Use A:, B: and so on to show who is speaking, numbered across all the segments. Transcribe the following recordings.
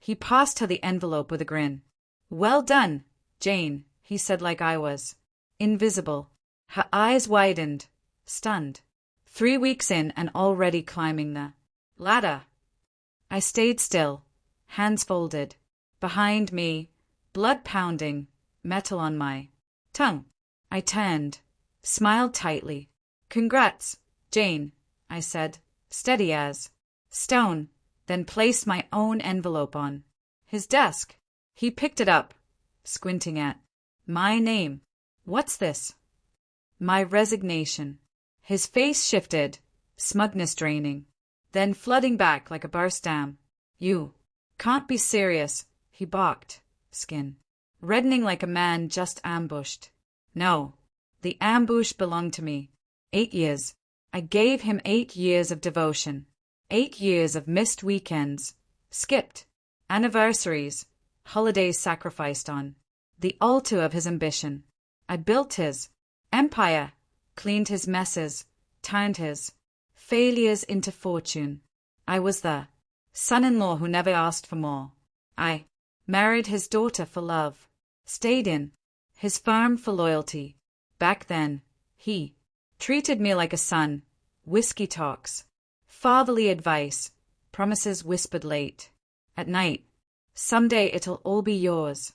A: He passed her the envelope with a grin. "Well done, Jane," he said like I was invisible. Her eyes widened, stunned. 3 weeks in and already climbing the ladder. I stayed still, hands folded. Behind me, blood pounding, metal on my tongue. I turned, smiled tightly. "Congrats, Jane," I said, steady as stone, then placed my own envelope on his desk. He picked it up, squinting at my name. "What's this?" "My resignation." His face shifted, smugness draining, then flooding back like a burst dam. "You can't be serious," he barked, skin reddening like a man just ambushed. "No, the ambush belonged to me. 8 years. I gave him 8 years of devotion. 8 years of missed weekends, skipped anniversaries, holidays sacrificed on the altar of his ambition. I built his empire, cleaned his messes, turned his failures into fortune. I was the son-in-law who never asked for more. I married his daughter for love, stayed in his firm for loyalty. Back then, he treated me like a son. Whiskey talks, fatherly advice, promises whispered late at night. "Someday it'll all be yours,"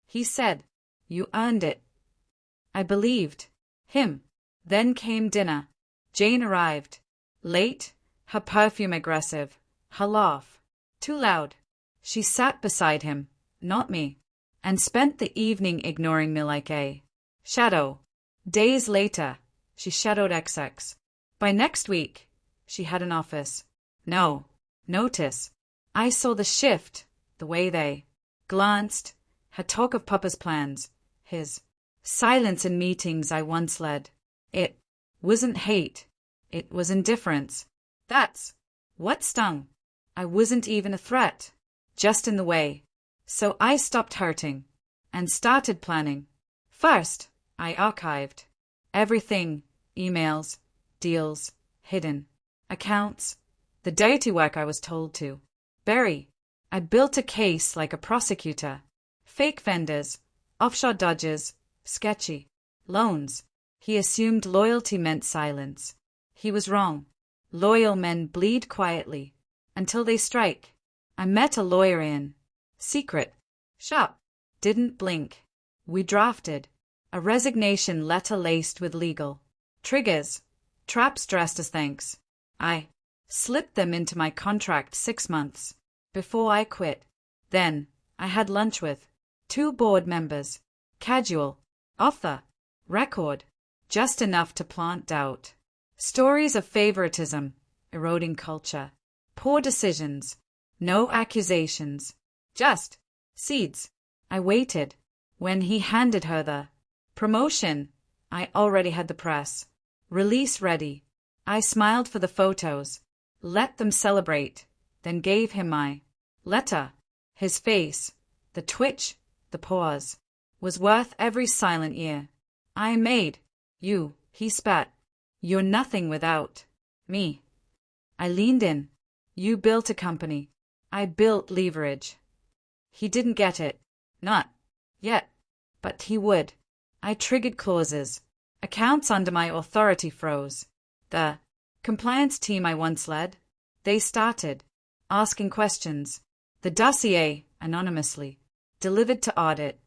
A: he said. "You earned it." I believed him. Then came dinner. Jane arrived, late, her perfume aggressive, her laugh too loud. She sat beside him, not me, and spent the evening ignoring me like a shadow. Days later, she shadowed XX. By next week, she had an office. No notice. I saw the shift, the way they glanced, her talk of Papa's plans, his silence in meetings I once led. It wasn't hate, it was indifference. That's what stung. I wasn't even a threat, just in the way. So I stopped hurting and started planning. First, I archived everything, emails, deals, hidden accounts, the dirty work I was told to bury. I built a case like a prosecutor. Fake vendors, offshore dodges, sketchy loans. He assumed loyalty meant silence. He was wrong. Loyal men bleed quietly until they strike. I met a lawyer in secret shop. Didn't blink. We drafted a resignation letter laced with legal triggers, traps dressed as thanks. I slipped them into my contract 6 months before I quit. Then I had lunch with 2 board members. Casual, off the record, just enough to plant doubt. Stories of favoritism, eroding culture, poor decisions, no accusations, just seeds. I waited. When he handed her the promotion, I already had the press release ready. I smiled for the photos, let them celebrate, then gave him my letter. His face, the twitch, the pause, was worth every silent year. "I made you," he spat. "You're nothing without me." I leaned in. "You built a company. I built leverage." He didn't get it. Not yet. But he would. I triggered clauses. Accounts under my authority froze. The compliance team I once led, they started asking questions. The dossier, anonymously, delivered to audit.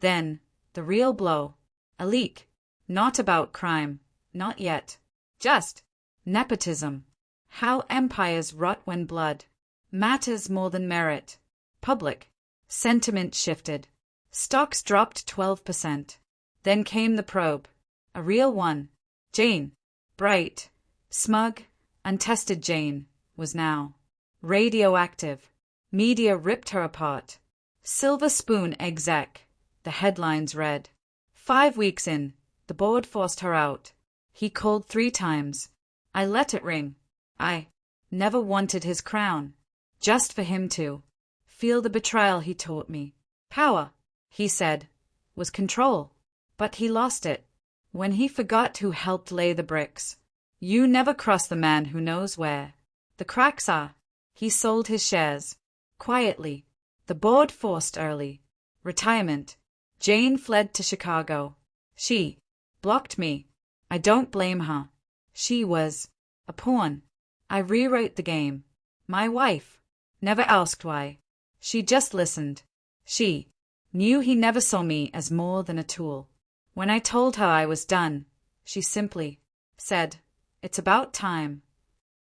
A: Then, the real blow. A leak. Not about crime. Not yet. Just nepotism. How empires rot when blood matters more than merit. Public sentiment shifted. Stocks dropped 12%. Then came the probe. A real one. Jane, bright, smug, untested Jane, was now radioactive. Media ripped her apart. Silver spoon exec, the headlines read. 5 weeks in, the board forced her out. He called 3 times. I let it ring. I never wanted his crown. Just for him to feel the betrayal he taught me. Power, he said, was control. But he lost it when he forgot who helped lay the bricks. You never cross the man who knows where the cracks are. He sold his shares quietly, The board forced early retirement. Jane fled to Chicago. She blocked me. I don't blame her. She was a pawn. I rewrote the game. My wife never asked why. She just listened. She knew he never saw me as more than a tool. When I told her I was done, she simply said, "It's about time."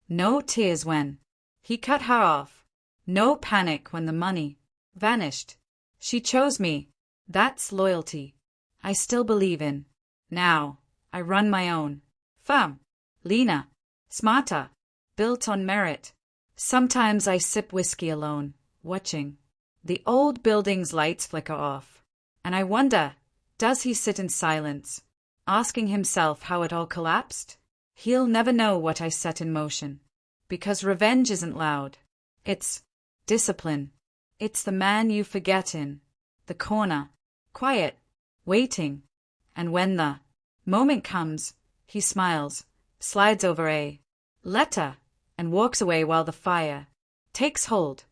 A: No tears when he cut her off. No panic when the money vanished. She chose me. That's loyalty I still believe in. Now I run my own firm. Leaner, smarter, built on merit. Sometimes I sip whiskey alone, watching the old building's lights flicker off. And I wonder, does he sit in silence, asking himself how it all collapsed? He'll never know what I set in motion. Because revenge isn't loud. It's discipline. It's the man you forget in the corner, quiet, waiting. And when the moment comes, he smiles, slides over a letter, and walks away while the fire takes hold.